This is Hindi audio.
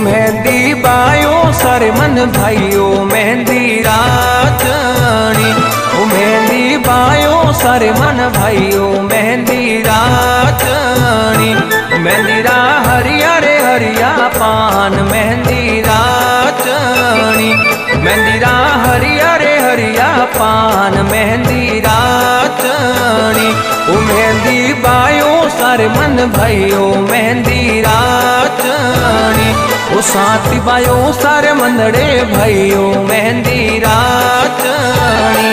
मेहंदी बायो सारे मन भाइयो मेहंदी रातनी। मेहंदी बायो सारे मन भाइयो मेहंदी रातनी। मेहंदी रा हरिया रे हरिया पान मेहंदी रातनी। मेहंदी रा हरिया रे हरिया पान मेहंदी रातनी। मेहंदी बायो सारे मन भाइयो मेहंदी रातनी। साथी बायो सारे मंदड़े भाइयो मेहंदी रातनी।